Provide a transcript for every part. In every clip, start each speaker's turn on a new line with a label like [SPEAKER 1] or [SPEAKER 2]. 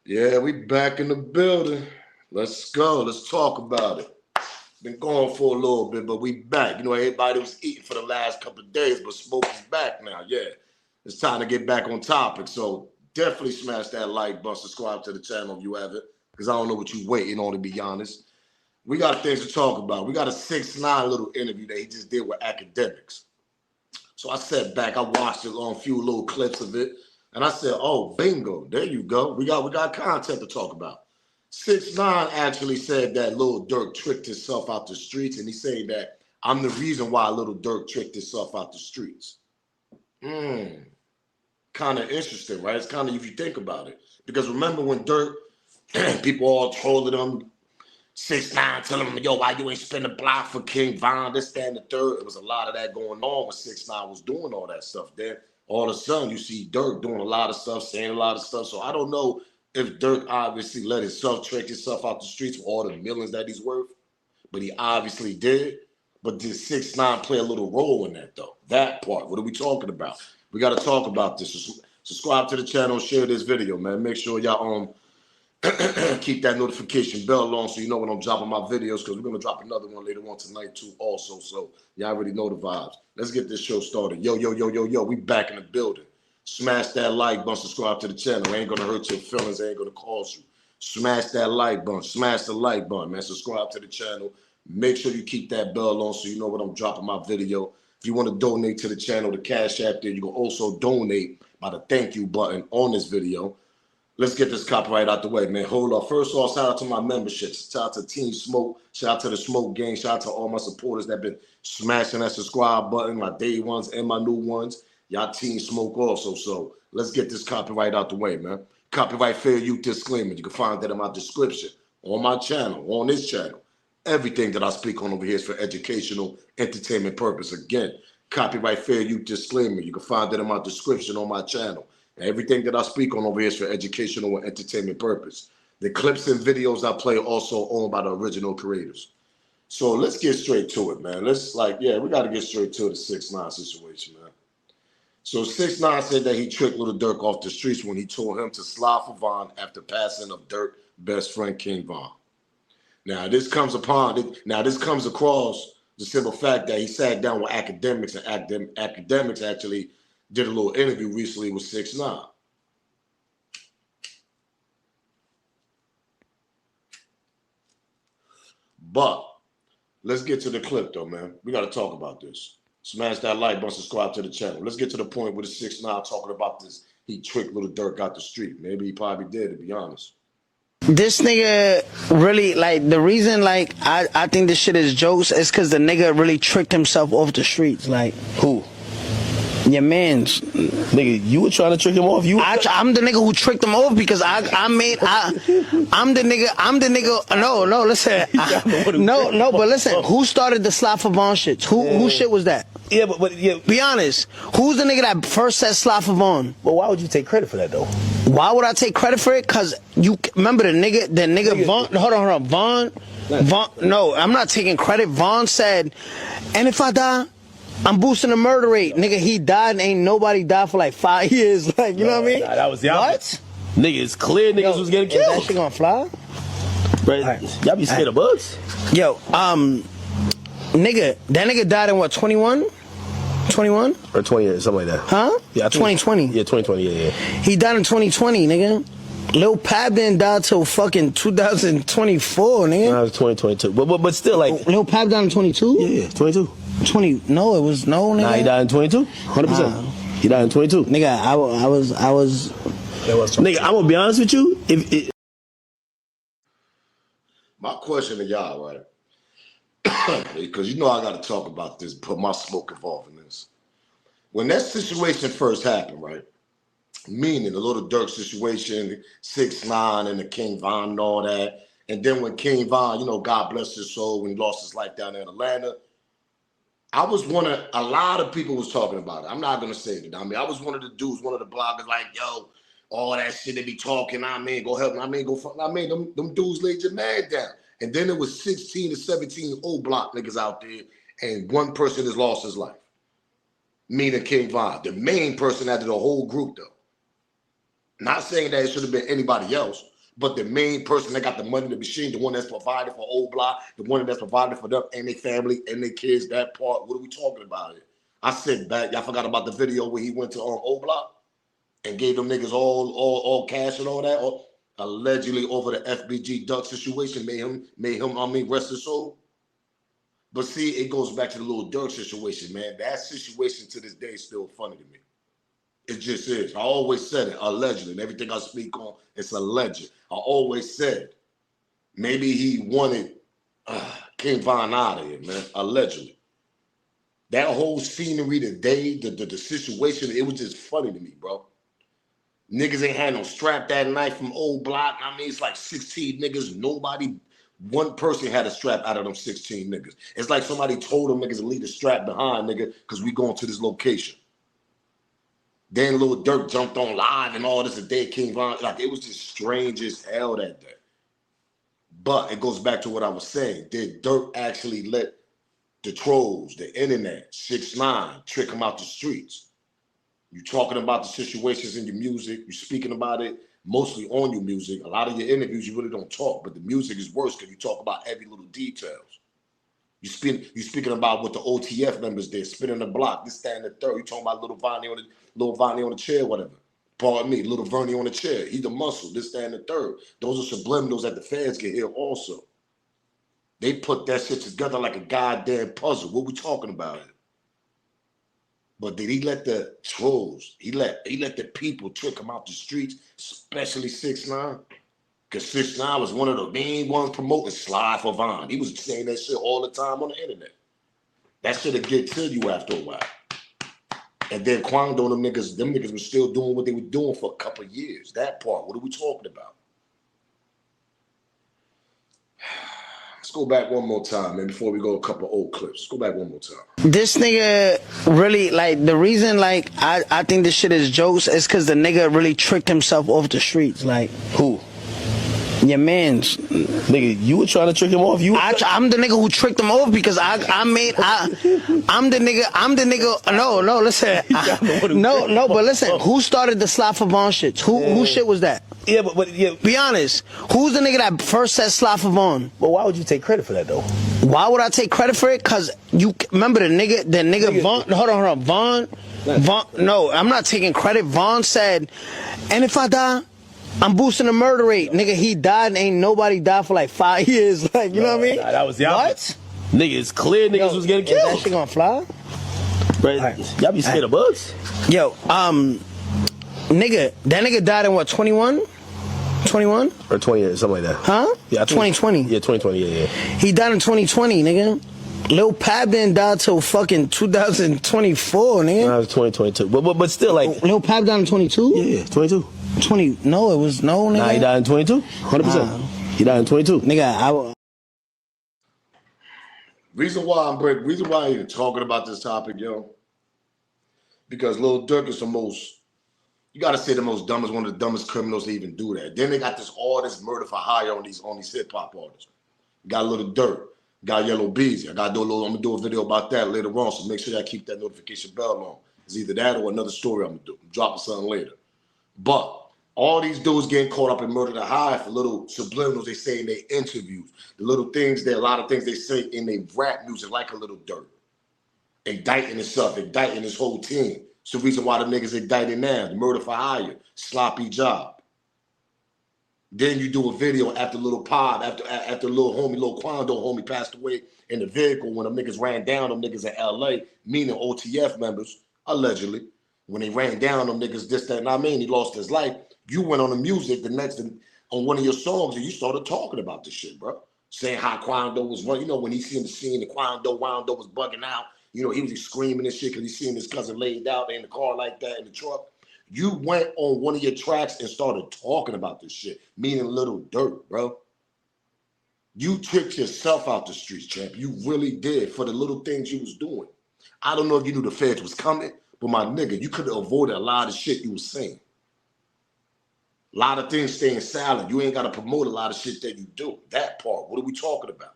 [SPEAKER 1] Yeah, we back in the building. Let's go. Let's talk about it. Been gone for a little bit, but we back. You know, everybody was eating for the last couple of days, but Smoke is back now. Yeah, it's time to get back on topic. So definitely smash that like button, subscribe to the channel if you haven't, because I don't know what you waiting on, to be honest. We got things to talk about. We got a 6ix9ine little interview that he just did with academics. So I sat back, I watched a few little clips of it, and I said, "Oh, bingo! There you go. We got content to talk about." 6ix9ine actually said that Lil Durk tricked himself out the streets, and he said that I'm the reason why Lil Durk tricked himself out the streets. Kind of interesting, right? It's kind of, if you think about it, because remember when Durk, people all trolling him, 6ix9ine telling him, "Yo, why you ain't spin the block for King Von, this, that, and the third." It was a lot of that going on when 6ix9ine was doing all that stuff. Then all of a sudden you see Durk doing a lot of stuff, saying a lot of stuff. So I don't know if Durk obviously let himself trick himself out the streets for all the millions that he's worth, but he obviously did. But did 6ix9ine play a little role in that though? That part. What are we talking about? We got to talk about this. Subscribe to the channel, share this video, man. Make sure y'all keep that notification bell on so you know when I'm dropping my videos, because we're going to drop another one later on tonight too also. So y'all already know the vibes. Let's get this show started. Yo, yo, yo, yo, yo. We back in the building. Smash that like button. Subscribe to the channel. It ain't going to hurt your feelings. It ain't going to cost you. Smash that like button. Smash the like button, man. Subscribe to the channel. Make sure you keep that bell on so you know when I'm dropping my video. If you want to donate to the channel, the Cash App there, you can also donate by the thank you button on this video. Let's get this copyright out the way, man. Hold up. First of all, shout out to my memberships. Shout out to Team Smoke. Shout out to the Smoke Gang. Shout out to all my supporters that been smashing that subscribe button, my day ones and my new ones. Y'all Team Smoke also. So let's get this copyright out the way, man. Copyright fair use disclaimer. You can find that in my description, on my channel, on this channel. Everything that I speak on over here is for educational, entertainment purpose. Again, copyright fair use disclaimer. You can find that in my description on my channel. Everything that I speak on over here is for educational and entertainment purpose. The clips and videos I play are also owned by the original creators. So let's get straight to it, man. We got to get straight to the 6ix9ine situation, man. So 6ix9ine said that he tricked Lil Durk off the streets when he told him to slide for Von after passing of Durk's best friend King Von. Now this comes across the simple fact that he sat down with academics, and academics actually did a little interview recently with 6ix9ine. But let's get to the clip though, man. We got to talk about this. Smash that like button, subscribe to the channel. Let's get to the point where the 6ix9ine talking about this. He tricked Lil Durk out the street. Maybe he probably did, to be honest.
[SPEAKER 2] This nigga really, like, the reason, like, I think this shit is jokes is because the nigga really tricked himself off the streets. Like,
[SPEAKER 3] who?
[SPEAKER 2] Your mans.
[SPEAKER 3] Nigga, you were trying to trick him off.
[SPEAKER 2] I'm the nigga who tricked him off because I'm the nigga. No, listen. But listen. Who started the slot for Vaughn shits? Who shit was that?
[SPEAKER 3] Yeah, but yeah.
[SPEAKER 2] Be honest. Who's the nigga that first said slot for Vaughn?
[SPEAKER 3] But why would you take credit for that though?
[SPEAKER 2] Why would I take credit for it? Cause you remember the nigga Vaughn. Hold on. Vaughn. No, I'm not taking credit. Vaughn said, "And if I die, I'm boosting the murder rate." Nigga, he died and ain't nobody died for like 5 years. Like, you know what I mean?
[SPEAKER 3] Nah, that was the opposite. Nigga, it's clear niggas was getting killed.
[SPEAKER 2] That shit gonna fly?
[SPEAKER 3] Right. Y'all be scared of bugs?
[SPEAKER 2] Yo, nigga, that nigga died in what, 21? 21?
[SPEAKER 3] Or 20, something like that.
[SPEAKER 2] Huh?
[SPEAKER 3] Yeah,
[SPEAKER 2] 2020.
[SPEAKER 3] Yeah, 2020, yeah.
[SPEAKER 2] He died in 2020, nigga. Lil Pab didn't die till fucking 2024, nigga.
[SPEAKER 3] Nah, it was 2022. But still, like...
[SPEAKER 2] Lil Pab died in 22?
[SPEAKER 3] Yeah, 22.
[SPEAKER 2] 20, no, it was, no, nigga.
[SPEAKER 3] Nah, he died in 22. 100%. He died in 22.
[SPEAKER 2] Nigga, I was...
[SPEAKER 3] Nigga, I'm gonna be honest with you.
[SPEAKER 1] My question to y'all, right? Because you know I got to talk about this, put my smoke involved in this. When that situation first happened, right? Meaning the Lil Durk situation, 6ix9ine and the King Von and all that. And then when King Von, you know, God bless his soul, when he lost his life down there in Atlanta, a lot of people was talking about it. I'm not going to say it. I mean, I was one of the dudes, one of the bloggers like, yo, all that shit they be talking, go help me, them dudes laid your man down. And then there was 16 to 17 old block niggas out there, and one person has lost his life. Meaning King Von, the main person out of the whole group though. Not saying that it should have been anybody else, But the main person that got the money in the machine, the one that's provided for Old Block, the one that's provided for them and their family and their kids, that part, what are we talking about here? I sit back, y'all forgot about the video where he went to Old Block and gave them niggas all cash and all that, or allegedly over the FBG Durk situation, made him, I mean, rest his soul. But see, it goes back to the little Durk situation, man. That situation to this day is still funny to me. It just is. I always said it, allegedly. And everything I speak on, it's alleged. I always said, maybe he wanted King Von out of here, man, allegedly. That whole scenery, the day, the situation, it was just funny to me, bro. Niggas ain't had no strap that night from Old Block. I mean, it's like 16 niggas. Nobody, one person had a strap out of them 16 niggas. It's like somebody told them niggas to leave the strap behind, nigga, because we going to this location. Then Lil Durk jumped on live and all this, a day King Von. Like, it was just strange as hell that day. But it goes back to what I was saying. Did Durk actually let the trolls, the internet, 6ix9ine, trick him out the streets? You talking about the situations in your music. You speaking about it mostly on your music. A lot of your interviews, you really don't talk, but the music is worse because you talk about every little details. You speaking about what the OTF members did, spinning the block, this, that, and the third. You talking about little Vonnie on the chair, whatever. Pardon me, little Vernie on the chair. He the muscle, this, that, and the third. Those are subliminals that the fans can hear also. They put that shit together like a goddamn puzzle. What we talking about here? But did he let the trolls, he let the people trick him out the streets, especially 6ix9ine? Because 6ix9ine was one of the main ones promoting Slide for Von. He was saying that shit all the time on the internet. That shit'll get to you after a while. And then Quando, them niggas were still doing what they were doing for a couple of years. That part, what are we talking about? Let's go back one more time, man, before we go a couple of old clips. Let's go back one more time.
[SPEAKER 2] This nigga really, like, the reason, like, I think this shit is jokes is because the nigga really tricked himself off the streets. Like,
[SPEAKER 3] Who?
[SPEAKER 2] your mans.
[SPEAKER 3] Nigga, you were trying to trick him off.
[SPEAKER 2] I'm the nigga who tricked him off because I'm the nigga. No, listen. But listen. Who started the Slot for Vaughn shit? Who shit was that?
[SPEAKER 3] Yeah, but yeah.
[SPEAKER 2] Be honest. Who's the nigga that first said Slot for Vaughn?
[SPEAKER 3] But why would you take credit for that though?
[SPEAKER 2] Why would I take credit for it? Cause you remember the nigga Vaughn. Hold on. Vaughn. No, I'm not taking credit. Vaughn said, and if I die, I'm boosting the murder rate. Nigga, he died and ain't nobody died for like 5 years. Like, you know what I mean?
[SPEAKER 3] Nah, that was the opposite. Nigga, it's clear niggas was getting killed.
[SPEAKER 2] Is that shit gonna fly?
[SPEAKER 3] Right. Right. Y'all be scared of bugs?
[SPEAKER 2] Yo, nigga, that nigga died in what, 21? 21?
[SPEAKER 3] Or 20, something like that.
[SPEAKER 2] Huh?
[SPEAKER 3] Yeah,
[SPEAKER 2] 2020.
[SPEAKER 3] Yeah, 2020, yeah.
[SPEAKER 2] He died in 2020, nigga. Lil Pab didn't die till fucking 2024, nigga.
[SPEAKER 3] No, it was 2022. But still, like.
[SPEAKER 2] Lil Pab died in 22?
[SPEAKER 3] Yeah, 22.
[SPEAKER 2] 20, no, it was no, nigga.
[SPEAKER 3] Nah, he died in 22. 100%. He died in 22.
[SPEAKER 2] Nigga,
[SPEAKER 1] Reason why I'm even talking about this topic, yo, because Lil Durk is the most, you gotta say the most dumbest, one of the dumbest criminals to even do that. Then they got all this murder for hire on these hip hop artists. Got Lil Durk, got Yellow Beezy. I'm gonna do a video about that later on, so make sure I keep that notification bell on. It's either that or another story I'm gonna do. I'm dropping something later. But all these dudes getting caught up in murder to hire for little subliminals they say in their interviews. The little things, a lot of things they say in their rap music, like a Little Durk. Indicting himself, indicting his whole team. It's the reason why the niggas indicted now. The murder for hire, sloppy job. Then you do a video after Little Pod, after Lil Quando homie passed away in the vehicle when them niggas ran down them niggas in LA, meaning OTF members, allegedly. When they ran down them niggas, this, that, and I mean, he lost his life. You went on the music on one of your songs and you started talking about this shit, bro. Saying how Quando was running. You know, when he seen the scene, the Quando was bugging out. You know, he was screaming and shit because he seen his cousin laid out in the car like that in the truck. You went on one of your tracks and started talking about this shit, meaning Little Durk, bro. You tricked yourself out the streets, champ. You really did for the little things you was doing. I don't know if you knew the feds was coming, but my nigga, you could have avoided a lot of shit you was saying. A lot of things staying silent. You ain't got to promote a lot of shit that you do. That part, what are we talking about?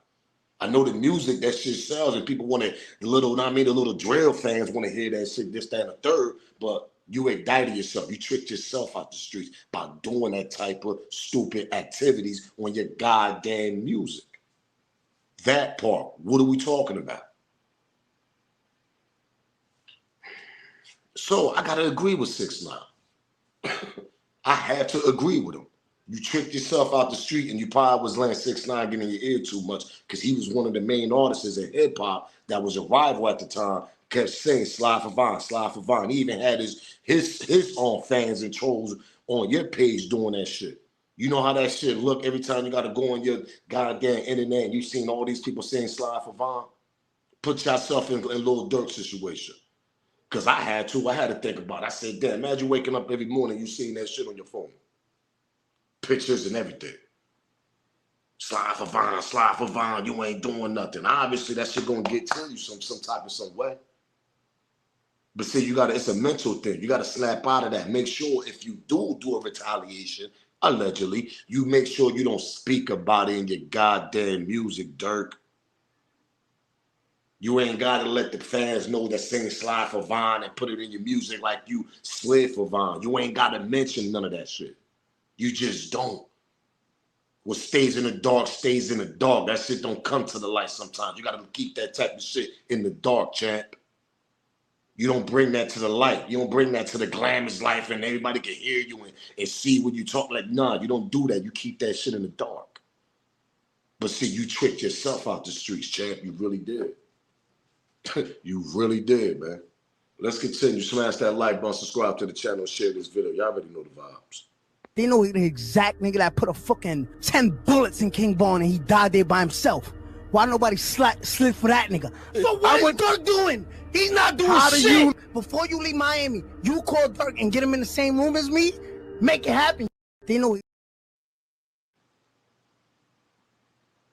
[SPEAKER 1] I know the music, that shit sells, and people want to, the little drill fans want to hear that shit, this, that, and the third, but You indicted yourself. You tricked yourself out the streets by doing that type of stupid activities on your goddamn music. That part. What are we talking about? So I gotta agree with 6ix9ine. I had to agree with him. You tricked yourself out the street, and you probably was letting 6ix9ine get in your ear too much because he was one of the main artists in hip hop that was a rival at the time. Kept saying slide for Vine, slide for Vine. He even had his own fans and trolls on your page doing that shit. You know how that shit look every time you gotta go on your goddamn internet and you seen all these people saying slide for Vine. Put yourself in Lil Durk situation. Cause I had to think about it. I said, damn, imagine waking up every morning, you seeing that shit on your phone. Pictures and everything. Slide for Vine, you ain't doing nothing. Obviously, that shit gonna get to you some type of some way. But see, it's a mental thing. You gotta snap out of that. Make sure if you do a retaliation, allegedly, you make sure you don't speak about it in your goddamn music, Durk. You ain't gotta let the fans know that sing slide for Vine and put it in your music like you slid for Vine. You ain't gotta mention none of that shit. You just don't. What stays in the dark stays in the dark. That shit don't come to the light sometimes. You gotta keep that type of shit in the dark, champ. You don't bring that to the light. You don't bring that to the glamorous life and everybody can hear you and see when you talk. Like, nah, you don't do that. You keep that shit in the dark. But see, you tricked yourself out the streets, champ. You really did. You really did, man. Let's continue. Smash that like button, subscribe to the channel, share this video. Y'all already know the vibes.
[SPEAKER 4] They know the exact nigga that put a fucking 10 bullets in King Von and he died there by himself. Why nobody slid for that nigga? So what is Durk doing? He's not doing shit. Before you leave Miami, you call Durk and get him in the same room as me. Make it happen. They know.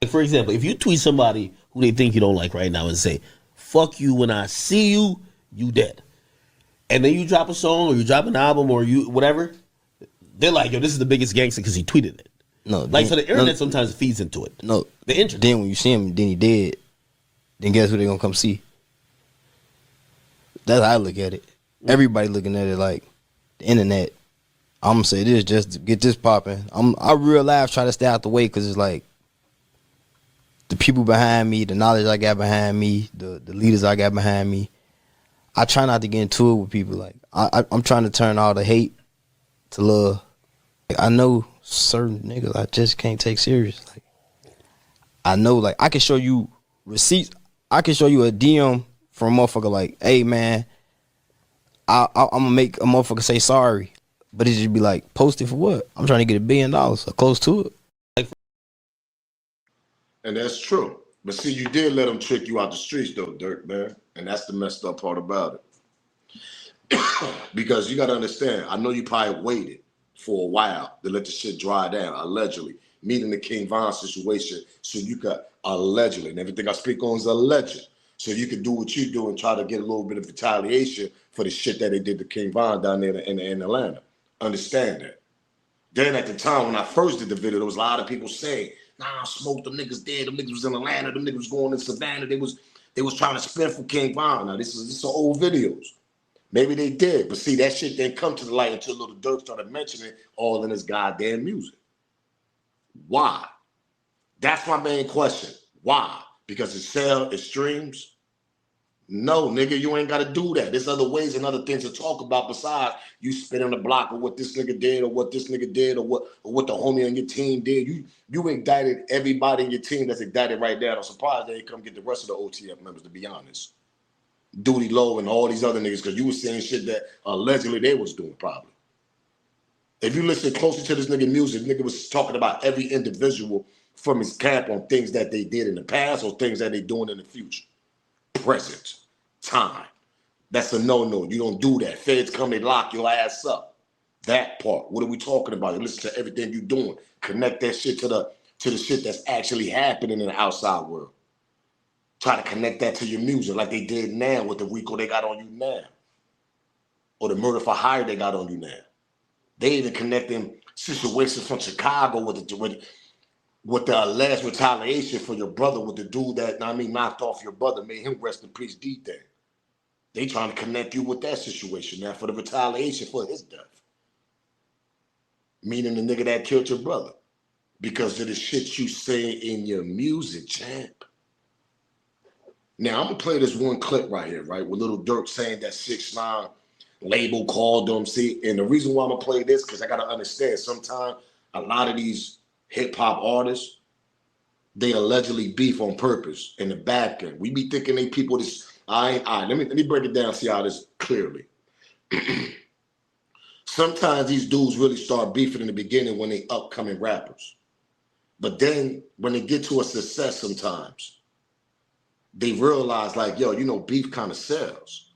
[SPEAKER 3] For example, if you tweet somebody who they think you don't like right now and say, fuck you, when I see you, you dead. And then you drop a song or you drop an album or you whatever, they're like, yo, this is the biggest gangster because he tweeted it.
[SPEAKER 5] No,
[SPEAKER 3] like, so the internet sometimes feeds into it.
[SPEAKER 5] No,
[SPEAKER 3] the internet.
[SPEAKER 5] Then when you see him, then he dead. Then guess who they gonna come see? That's how I look at it. Everybody looking at it like the internet. I'm gonna say this just to get this popping. I real life try to stay out the way because it's like the people behind me, the knowledge I got behind me, the leaders I got behind me. I try not to get into it with people. Like I'm trying to turn all the hate to love. Like, I know certain niggas I just can't take serious. Like I know, like I can show you receipts. I can show you a DM from a motherfucker like, hey man, I'm gonna make a motherfucker say sorry, but it just be like, post it for what? I'm trying to get $1 billion or close to it.
[SPEAKER 1] And that's true. But see, you did let them trick you out the streets though, Durk, man. And that's the messed up part about it. Because you gotta understand, I know you probably waited for a while to let the shit dry down, allegedly. Meeting the King Von situation so you could allegedly, and everything I speak on is alleged, so you could do what you do and try to get a little bit of retaliation for the shit that they did to King Von down there in Atlanta. Understand that. Then at the time when I first did the video, there was a lot of people saying, nah, smoke, them niggas dead, them niggas was in Atlanta, them niggas was going in Savannah, they was trying to spin for King Von. Now this is old videos. Maybe they did, but see, that shit didn't come to the light until Lil Durk started mentioning all in his goddamn music. Why? That's my main question. Why? Because it sells, it streams? No, nigga, you ain't got to do that. There's other ways and other things to talk about besides you spinning the block or what this nigga did or what this nigga did or what the homie on your team did. You indicted everybody in your team that's indicted right now. I'm surprised they didn't come get the rest of the OTF members, to be honest. Duty Low and all these other niggas, because you was saying shit that allegedly they was doing probably. If you listen closer to this nigga music, nigga was talking about every individual from his camp on things that they did in the past or things that they doing in the future. Present time. That's a no-no. You don't do that. Feds come, they lock your ass up. That part. What are we talking about? You listen to everything you doing. Connect that shit to the shit that's actually happening in the outside world. Try to connect that to your music like they did now with the RICO they got on you now. Or the murder for hire they got on you now. They even connecting situations from Chicago with the alleged retaliation for your brother with the dude that, knocked off your brother, made him rest in peace, D-Thing. They trying to connect you with that situation now for the retaliation for his death. Meaning the nigga that killed your brother. Because of the shit you say in your music, champ. Now, I'm going to play this one clip right here, right? With Little Durk saying that 6ix9ine label called them. See, and the reason why I'm going to play this, because I got to understand, sometimes a lot of these hip-hop artists, they allegedly beef on purpose in the back end. We be thinking they people this, let me break it down, see how this clearly. Sometimes these dudes really start beefing in the beginning when they upcoming rappers. But then when they get to a success sometimes, they realize like, yo, you know, beef kind of sells.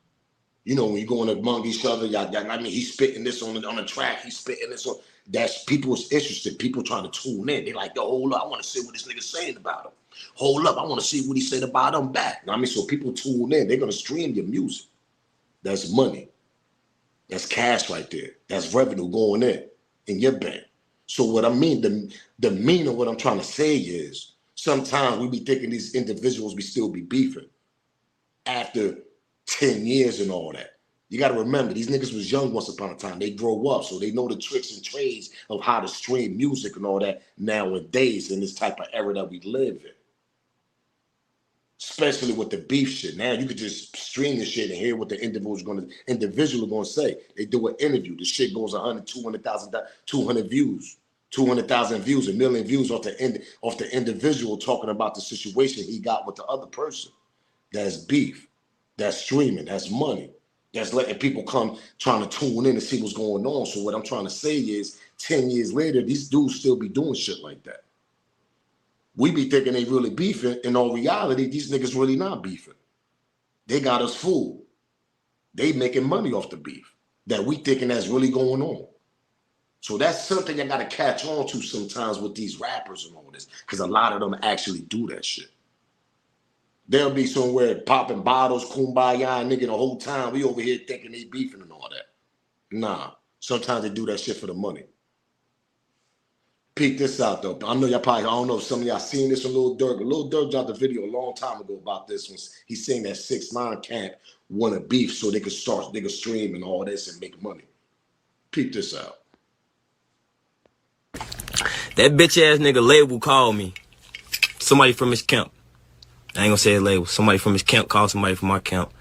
[SPEAKER 1] You know, when you're going among each other, I mean, he's spitting this on the track, he's spitting this on. That's people's interested. People trying to tune in. They like, yo, hold up, I want to see what this nigga's saying about him. Hold up, I want to see what he said about him back. I mean, so people tune in. They're gonna stream your music. That's money. That's cash right there. That's revenue going in your bank. So what I mean, the meaning of what I'm trying to say is sometimes we be thinking these individuals we still be beefing after 10 years and all that. You got to remember, these niggas was young once upon a time. They grow up, so they know the tricks and trades of how to stream music and all that nowadays in this type of era that we live in. Especially with the beef shit. Now you could just stream the shit and hear what the individual going to say. They do an interview. The shit goes 100, 200,000, 200 views, 200,000 views, 1 million views off the individual talking about the situation he got with the other person. That's beef. That's streaming. That's money. That's letting people come trying to tune in and see what's going on. So what I'm trying to say is 10 years later, these dudes still be doing shit like that. We be thinking they really beefing. In all reality, these niggas really not beefing. They got us fooled. They making money off the beef that we thinking that's really going on. So that's something I got to catch on to sometimes with these rappers and all this, because a lot of them actually do that shit. They'll be somewhere popping bottles, kumbaya, nigga, the whole time. We over here thinking they beefing and all that. Nah, sometimes they do that shit for the money. Peep this out though. I know y'all probably, I don't know if some of y'all seen this from Lil Durk. Lil Durk dropped a video a long time ago about this one. He's saying that 6ix9ine can't want a beef so they could stream and all this and make money. Peep this out.
[SPEAKER 6] That bitch ass nigga label called me. Somebody from his camp. I ain't gonna say his label. Somebody from his camp called somebody from our camp.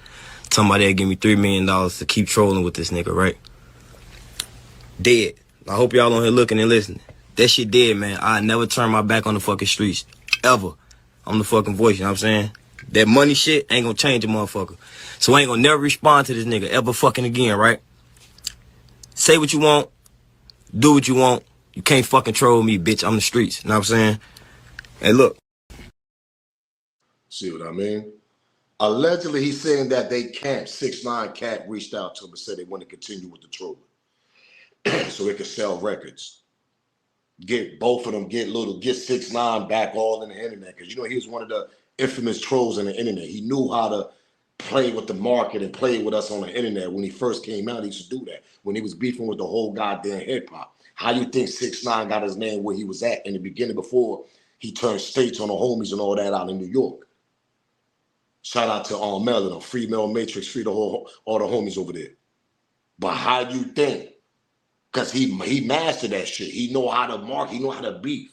[SPEAKER 6] Somebody that'll give me $3 million to keep trolling with this nigga, right? Dead. I hope y'all on here looking and listening. That shit dead, man. I never turn my back on the fucking streets. Ever. I'm the fucking voice, you know what I'm saying? That money shit ain't gonna change a motherfucker. So I ain't gonna never respond to this nigga ever fucking again, right? Say what you want. Do what you want. You can't fucking troll me, bitch. I'm the streets. You know what I'm saying? Hey, look.
[SPEAKER 1] See what I mean? Allegedly, he's saying that they can't. 6ix9ine Camp reached out to him and said they want to continue with the trolling. So they could sell records. Get both of them, get 6ix9ine back all in the internet. Because, you know, he was one of the infamous trolls on the internet. He knew how to play with the market and play with us on the internet. When he first came out, he used to do that. When he was beefing with the whole goddamn hip-hop. How you think 6ix9ine got his name where he was at in the beginning before he turned states on the homies and all that out in New York? Shout out to Mel, Free Mel Matrix, free all the homies over there. But how you think? Because he mastered that shit. He know how to mark. He know how to beef.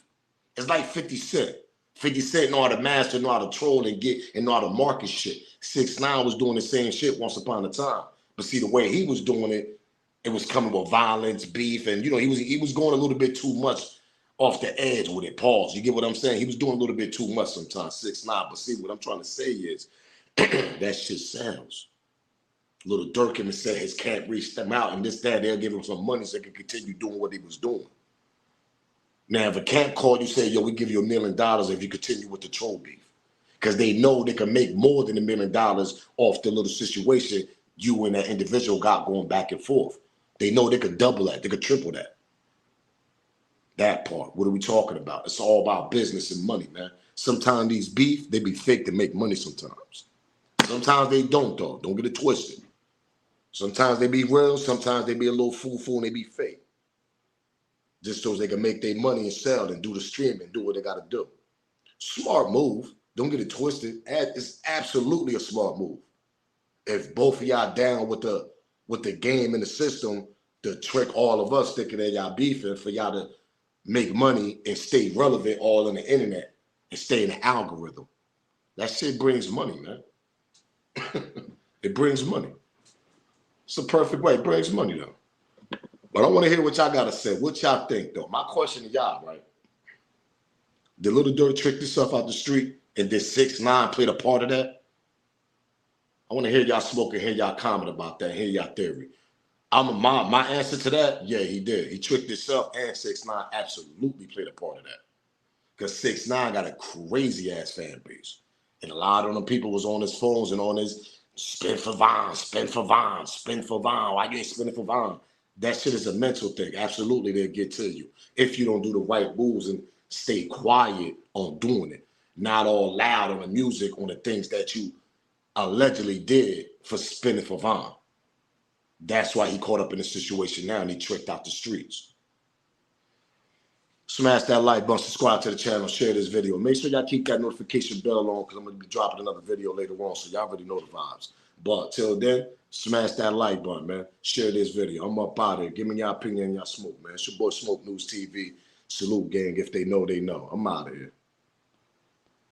[SPEAKER 1] It's like 50 Cent. 50 Cent know how to master, know how to troll and know how to market shit. 6ix9ine was doing the same shit once upon a time. But see, the way he was doing it, it was coming with violence, beef, and you know, he was going a little bit too much off the edge with it. Pause. You get what I'm saying? He was doing a little bit too much sometimes, 6ix9ine. But see, what I'm trying to say is that shit sells. Little Durk and said his camp reached them out and this, that, they'll give him some money so they can continue doing what he was doing. Now, if a camp called you, say, yo, we give you $1 million if you continue with the troll beef. Because they know they can make more than $1 million off the little situation you and that individual got going back and forth. They know they could double that, they could triple that. That part, what are we talking about? It's all about business and money, man. Sometimes these beef, they be fake to make money sometimes. Sometimes they don't, though. Don't get it twisted. Sometimes they be real, sometimes they be a little fool and they be fake. Just so they can make their money and sell and do the streaming, do what they got to do. Smart move. Don't get it twisted. It's absolutely a smart move. if both of y'all down with the game and the system to trick all of us thinking that y'all beefing for y'all to make money and stay relevant all on the internet and stay in the algorithm. That shit brings money, man. It brings money. It's a perfect way. It brings money, though. But I want to hear what y'all got to say. What y'all think, though? My question to y'all, right? Did Little Durk trick himself out the street and did 6ix9ine played a part of that? I want to hear y'all smoke and hear y'all comment about that, hear y'all theory. My answer to that, yeah, he did. He tricked himself, and 6ix9ine absolutely played a part of that. Because 6ix9ine got a crazy ass fan base. And a lot of them people was on his phones and on his spin for Von, spin for Von, spin for Von. Why you ain't spinning for Von? That shit is a mental thing. Absolutely, they'll get to you. If you don't do the right moves and stay quiet on doing it. Not all loud on the music, on the things that you allegedly did for spinning for Von. That's why he caught up in the situation now and he tricked out the streets. Smash that like button, subscribe to the channel, share this video. Make sure y'all keep that notification bell on because I'm going to be dropping another video later on, so y'all already know the vibes. But till then, smash that like button, man. Share this video. I'm up out here. Give me your opinion and y'all smoke, man. It's your boy Smoke News TV. Salute, gang. If they know, they know. I'm out of here.